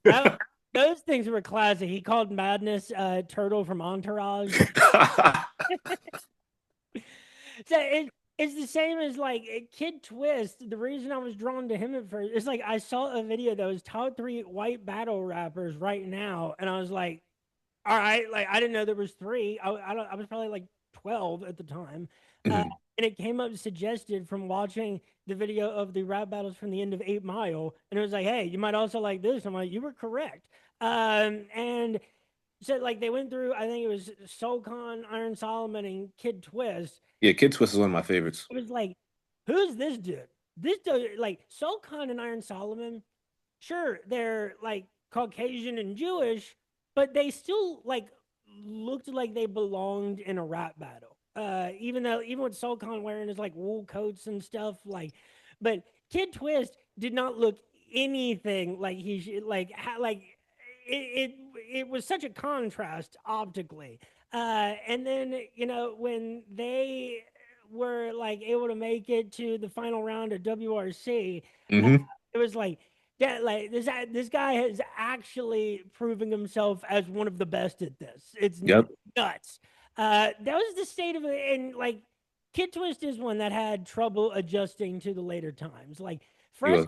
That, those things were classic. He called Madness Turtle from Entourage. So it's the same as like Kid Twist. The reason I was drawn to him at first, it's like I saw a video that was top three white battle rappers right now, and I was like, all right, like I didn't know there was three. I was probably like 12 at the time. Mhm. And it came up suggested from watching the video of the rap battles from the end of 8 Mile, and it was like, hey, you might also like this. I'm like, you were correct. And so like they went through, I think it was Soul Khan, Iron Solomon, and Kid Twist. Yeah, Kid Twist is one of my favorites. It was like, who's this dude? This dude, like Soul Khan and Iron Solomon, sure, they're like Caucasian and Jewish, but they still like looked like they belonged in a rap battle. Even with Soul Khan wearing his like wool coats and stuff, like, but Kid Twist did not look anything like he should, like it, it it was such a contrast optically. And then when they were like able to make it to the final round of WRC, uh, Hmm. it was like Yeah, like this guy is actually proving himself as one of the best at this. It's Yep, nuts. That was the state of it, and like Kid Twist is one that had trouble adjusting to the later times. Like he was.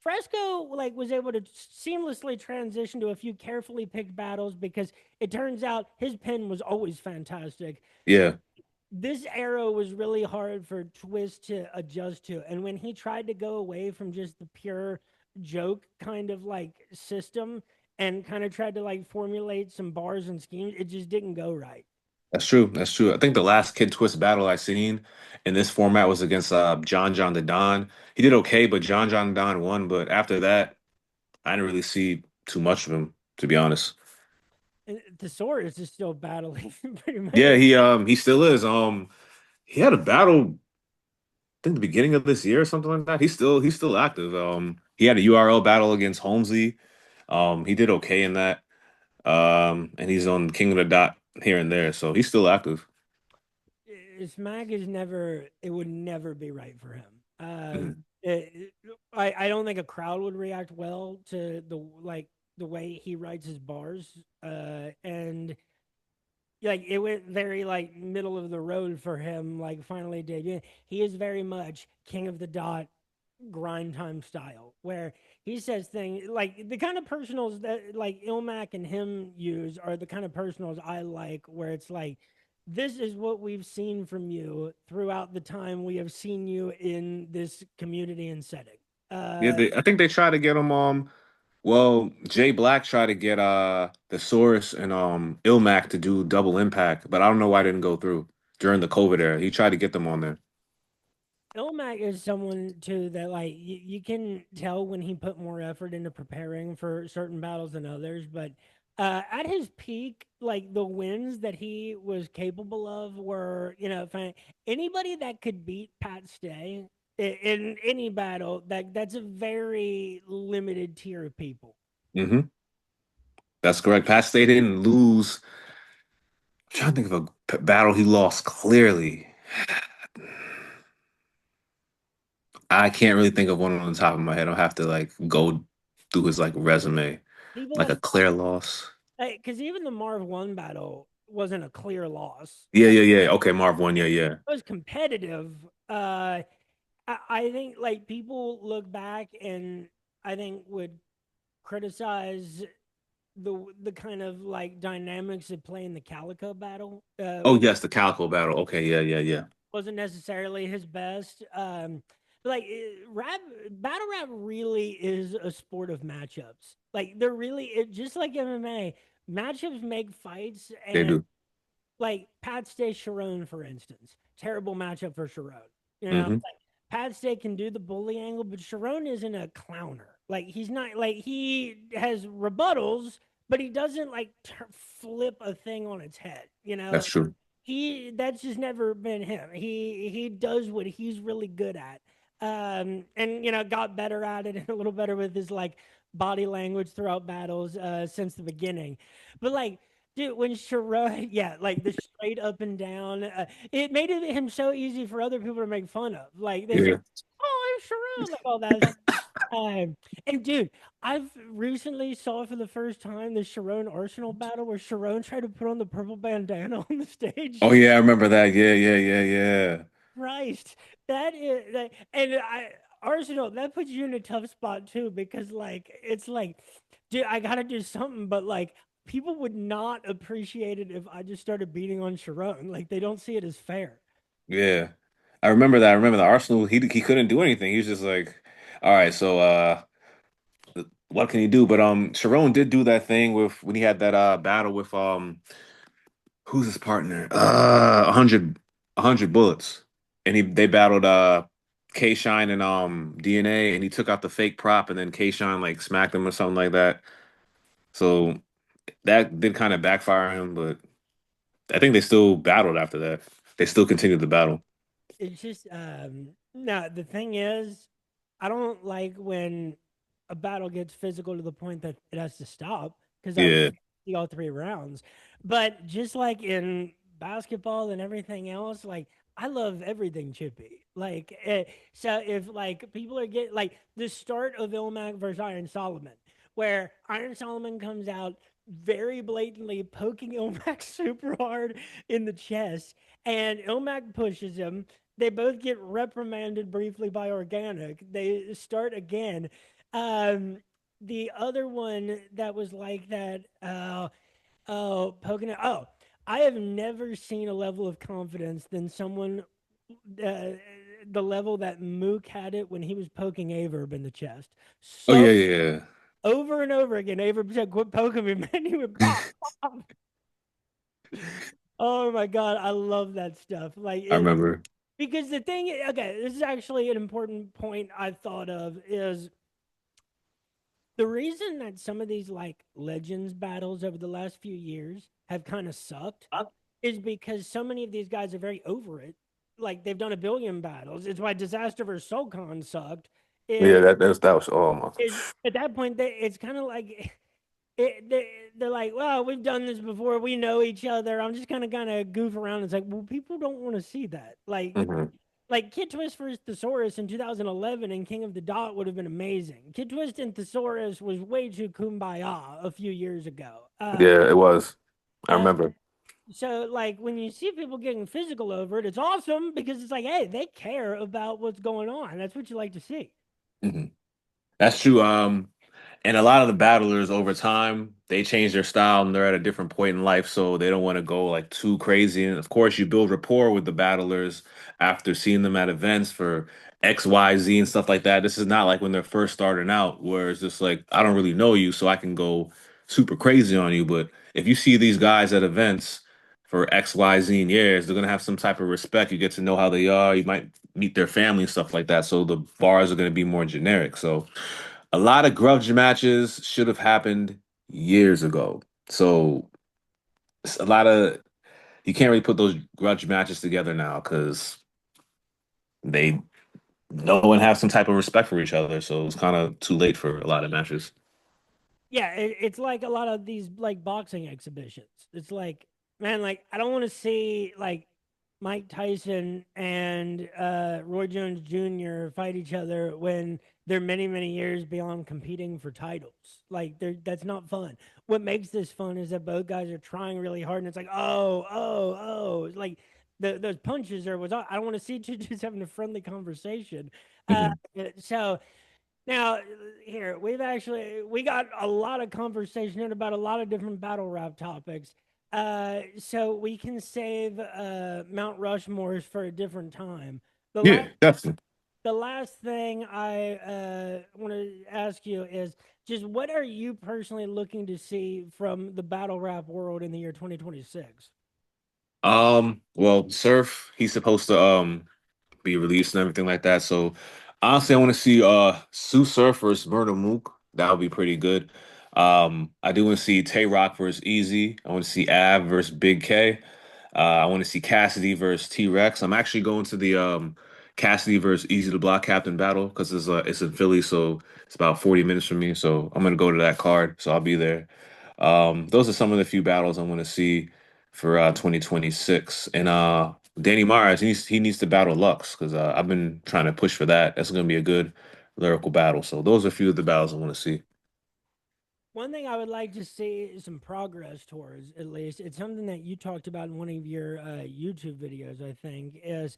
Fresco like was able to seamlessly transition to a few carefully picked battles because it turns out his pen was always fantastic. Yeah, This era was really hard for Twist to adjust to. And when he tried to go away from just the pure joke kind of like system and kind of tried to like formulate some bars and schemes, it just didn't go right. that's true. That's true. I think the last Kid Twist battle I seen in this format was against John the Don. He did okay, but John the Don won. But after that, I didn't really see too much of him, to be honest. And Thesaurus is still battling pretty much. Yeah, he still is. He had a battle, I think the beginning of this year or something like that. He's still active. He had a URL battle against Holmesy. He did okay in that. And he's on King of the Dot here and there, so he's still active. Smack is never, it would never be right for him. Mhm. I don't think a crowd would react well to the way he writes his bars. And like it went very like middle of the road for him, like finally debuting. He is very much king of the dot grind time style where he says things like the kind of personals that like Ilmac and him use are the kind of personals I like where it's like this is what we've seen from you throughout the time we have seen you in this community and setting. Yeah, Uh I think they try to get him. Well, Jay Black tried to get the Source and Ilmac to do double impact, but I don't know why it didn't go through during the COVID era. He tried to get them on there. Ilmac is someone too that like you can tell when he put more effort into preparing for certain battles than others, but at his peak, like the wins that he was capable of were, anybody that could beat Pat Stay in any battle, that's a very limited tier of people. Hmm. That's correct. Pat Stay didn't lose. I'm trying to think of a battle he lost clearly. I can't really think of one on the top of my head. I'll have to like go through his like resume, People like have a clear loss. because even the Marv One battle wasn't a clear loss. Yeah, yeah, yeah. Okay, Marv won. Yeah, yeah. It was competitive. I think like people look back and I think would criticize the kind of like dynamics that play in the Calico battle. Oh, yes, the Calico battle. Okay, yeah, yeah, yeah. Wasn't necessarily his best. But like rap, battle rap really is a sport of matchups. Like they're really just like MMA. Matchups make fights, They and do. like Pat Stay Sharon, for instance, terrible matchup for Sharon. Hmm. Like Pat Stay can do the bully angle, but Sharon isn't a clowner. Like he's not like he has rebuttals, but he doesn't like flip a thing on its head. That's true. He that's just never been him. He does what he's really good at. And got better at it and a little better with his like body language throughout battles since the beginning. But like dude, when Sherrod, yeah, like the straight up and down, it made him so easy for other people to make fun of. Like they say, Yeah. "Oh, I'm Sherrod," like all that. And dude, I've recently saw for the first time the Sharon Arsenal battle where Sharon tried to put on the purple bandana on the stage. Oh yeah, I remember that. Yeah, yeah, yeah, yeah. Christ, that is that, and I Arsenal that puts you in a tough spot too because like it's like, dude, I gotta do something, but like people would not appreciate it if I just started beating on Sharon. Like they don't see it as fair. Yeah. I remember that. I remember the Arsenal, he couldn't do anything. He was just like, all right, so what can he do? But Sharon did do that thing with when he had that battle with who's his partner? 100 bullets. And they battled K Shine and DNA, and he took out the fake prop, and then K Shine like smacked him or something like that. So that did kind of backfire him, but I think they still battled after that. They still continued the battle. It's just no, the thing is, I don't like when a battle gets physical to the point that it has to stop because I want Yeah. to see all three rounds. But just like in basketball and everything else, like I love everything chippy. So if like people are getting like the start of Ilmac versus Iron Solomon, where Iron Solomon comes out very blatantly poking Ilmac super hard in the chest, and Ilmac pushes him. They both get reprimanded briefly by Organic. They start again. Um, the other one that was like that, poking it. Oh, I have never seen a level of confidence than someone, uh, the level that Mook had it when he was poking Averb in the chest. Oh So yeah, yeah, over and over again, Averb said, "Quit poking me, man." He would yeah. pop, pop. Oh my god, I love that stuff. I remember. Because the thing. Okay, this is actually an important point I thought of is the reason that some of these like legends battles over the last few years have kind of sucked is because so many of these guys are very over it. Like they've done a billion battles. It's why Disaster vs. Solcon sucked. Yeah, Is that was oh my. is at that point it's kind of like they're like, well, we've done this before. We know each other. I'm just kind of goof around. It's like, well, people don't want to see that. Mhm. Like Kid Twist versus Thesaurus in 2011 and King of the Dot would have been amazing. Kid Twist and Thesaurus was way too kumbaya a few years ago. Yeah, it was. I Uh, remember. so like when you see people getting physical over it, it's awesome because it's like, hey, they care about what's going on. That's what you like to see. Mhm. That's true. And a lot of the battlers over time, they change their style and they're at a different point in life, so they don't want to go like too crazy. And of course, you build rapport with the battlers after seeing them at events for X, Y, Z and stuff like that. This is not like when they're first starting out, where it's just like, I don't really know you, so I can go super crazy on you. But if you see these guys at events for X, Y, Z and years, they're gonna have some type of respect. You get to know how they are. You might meet their family and stuff like that. So the bars are gonna be more generic. So a lot of grudge matches should have happened years ago. So it's a lot of you can't really put those grudge matches together now because they no one have some type of respect for each other. So it's kind of too late for a lot of matches. Yeah, it's like a lot of these like boxing exhibitions. It's like, man, like I don't want to see like Mike Tyson and Roy Jones Jr. fight each other when they're many, many years beyond competing for titles. Like that's not fun. What makes this fun is that both guys are trying really hard, and it's like, oh, it's like those punches are was. I don't want to see two just having a friendly conversation. Uh, Mhm. so now, here we got a lot of conversation in about a lot of different battle rap topics. So we can save Mount Rushmore's for a different time. The last Yeah, definitely. the last thing I want to ask you is just what are you personally looking to see from the battle rap world in the year 2026? Well, Surf, he's supposed to be released and everything like that. So honestly, I want to see Sue Surf versus Murder Mook. That would be pretty good. I do want to see Tay Rock versus Easy. I want to see Av versus Big K. I want to see Cassidy versus T Rex. I'm actually going to the Cassidy versus Easy to Block Captain battle because it's in Philly, so it's about 40 minutes from me. So I'm gonna go to that card, so I'll be there. Those are some of the few battles I want to see for 2026. And Danny Myers, he needs to battle Lux because I've been trying to push for that. That's gonna be a good lyrical battle. So those are a few of the battles I want to see. One thing I would like to see some progress towards, at least, it's something that you talked about in one of your YouTube videos, I think, is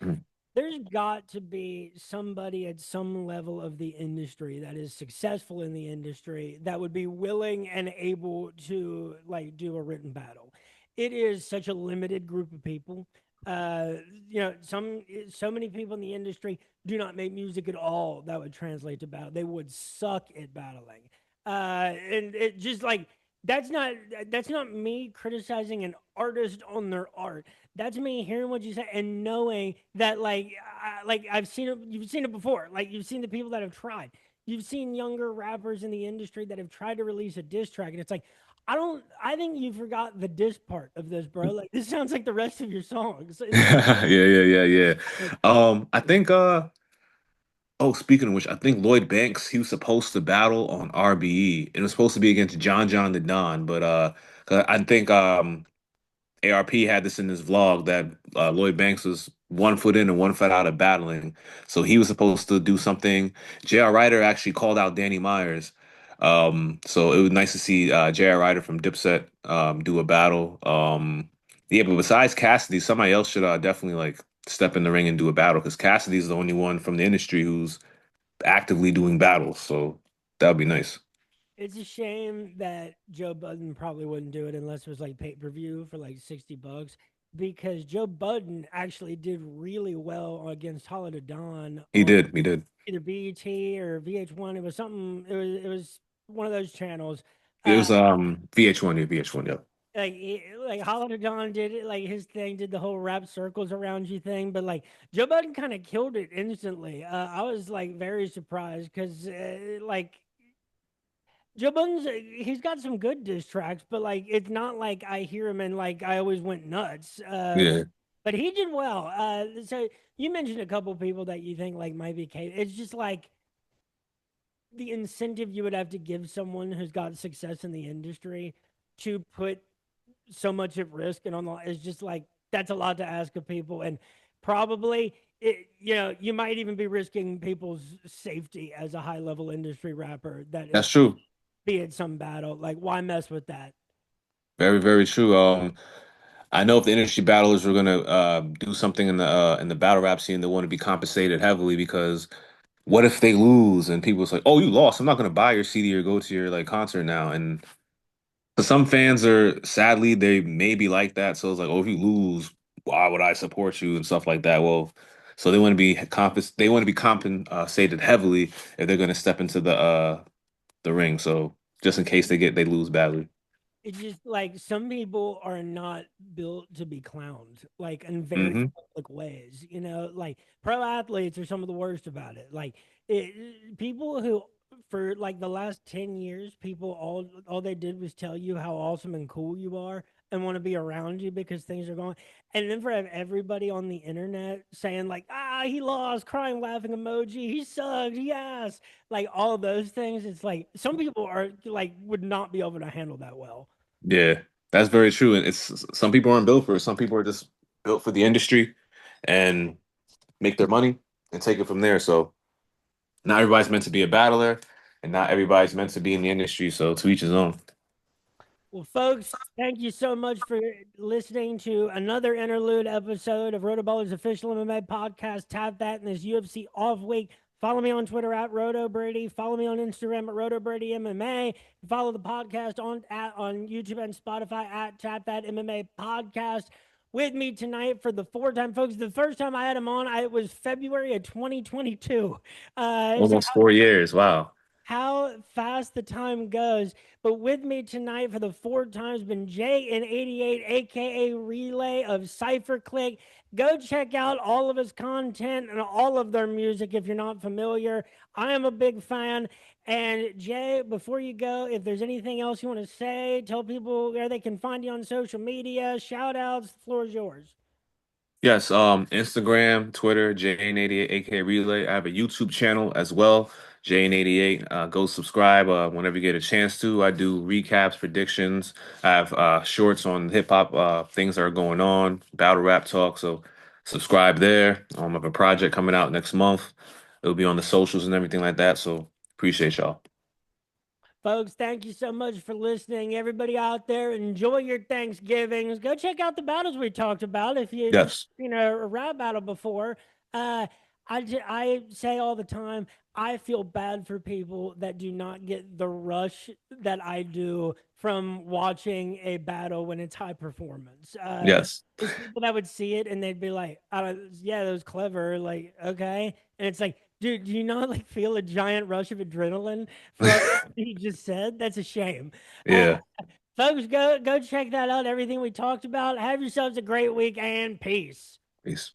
there's got to be somebody at some level of the industry that is successful in the industry that would be willing and able to like do a written battle. It is such a limited group of people. Uh, so many people in the industry do not make music at all that would translate to battle. They would suck at battling. And it just like that's not that's not me criticizing an artist on their art. That's me hearing what you say and knowing that like I've seen it. You've seen it before. Like you've seen the people that have tried. You've seen younger rappers in the industry that have tried to release a diss track, and it's like I don't. I think you forgot the diss part of this, bro. Like this sounds like the rest of your songs. Yeah, yeah, yeah, yeah. I think oh, speaking of which, I think Lloyd Banks, he was supposed to battle on RBE. It was supposed to be against John the Don, but 'cause I think ARP had this in his vlog that Lloyd Banks was 1 foot in and 1 foot out of battling. So he was supposed to do something. J.R. Ryder actually called out Danny Myers. So it was nice to see J.R. Ryder from Dipset do a battle. Yeah, but besides Cassidy, somebody else should definitely like step in the ring and do a battle because Cassidy's the only one from the industry who's actively doing battles. So that would be nice. It's a shame that Joe Budden probably wouldn't do it unless it was like pay per view for like $60 because Joe Budden actually did really well against Holiday Dawn He on did. He did. either BET or VH1. It was something. It was one of those channels. It Uh, was VH1. Yeah, VH1. Yeah. like Holiday Dawn did it, like his thing, did the whole wrap circles around you thing, but like Joe Budden kind of killed it instantly. I was like very surprised because like Joe Budden's he's got some good diss tracks, but like it's not like I hear him and like I always went nuts. Yeah. But he did well. So you mentioned a couple people that you think like might be Kate. It's just like the incentive you would have to give someone who's got success in the industry to put so much at risk and on the it's just like that's a lot to ask of people and probably you might even be risking people's safety as a high level industry rapper that is That's true. be at some battle. Like, why mess with that? Very, very true. I know if the industry battlers were gonna do something in the battle rap scene, they want to be compensated heavily because what if they lose and people's like, "Oh, you lost. I'm not gonna buy your CD or go to your like concert now." And for some fans are sadly they may be like that. So it's like, "Oh, if you lose, why would I support you?" and stuff like that. Well, so they want to be compensated heavily if they're gonna step into the ring. So just in case they lose badly. It's just like some people are not built to be clowned, like in very Hmm. public ways. Like pro athletes are some of the worst about it. Like people who, for like the last 10 years, people all they did was tell you how awesome and cool you are and want to be around you because things are going. And then for everybody on the internet saying like, he lost, crying, laughing emoji, he sucks, yes, like all those things. It's like some people are like would not be able to handle that well. Yeah, that's very true. And it's some people aren't built for it. Some people are just built for the industry and make their money and take it from there. So not everybody's meant to be a battler, and not everybody's meant to be in the industry. So to each his own. Well, folks, thank you so much for listening to another interlude episode of RotoBallers official MMA podcast. Tap that in this UFC off week. Follow me on Twitter at RotoBrady. Follow me on Instagram at RotoBrady MMA. Follow the podcast on YouTube and Spotify at Tap That MMA Podcast. With me tonight for the fourth time, folks. The first time I had him on, it was February of 2022. So Almost 4 years. Wow. how fast the time goes. But with me tonight for the fourth time has been Jayin88, A.K.A. Relay of Cypher Clique. Go check out all of his content and all of their music if you're not familiar. I am a big fan. And Jay, before you go, if there's anything else you want to say, tell people where they can find you on social media, shout outs, the floor is yours. Yes, Instagram, Twitter, Jayin88, aka Relay. I have a YouTube channel as well, Jayin88. Go subscribe whenever you get a chance to. I do recaps, predictions. I have shorts on hip hop things that are going on, battle rap talk. So subscribe there. I have a project coming out next month. It'll be on the socials and everything like that. So appreciate y'all. Folks, thank you so much for listening. Everybody out there, enjoy your Thanksgivings. Go check out the battles we talked about. If you Yes. a rap battle before, uh, I say all the time, I feel bad for people that do not get the rush that I do from watching a battle when it's high performance. Yes. There's people that would see it and they'd be like, yeah, that was clever. Like, okay. And it's like, dude, do you not like feel a giant rush of adrenaline from what he just said? That's a shame. Uh, Yeah. folks, go check that out. Everything we talked about. Have yourselves a great week and peace. Peace.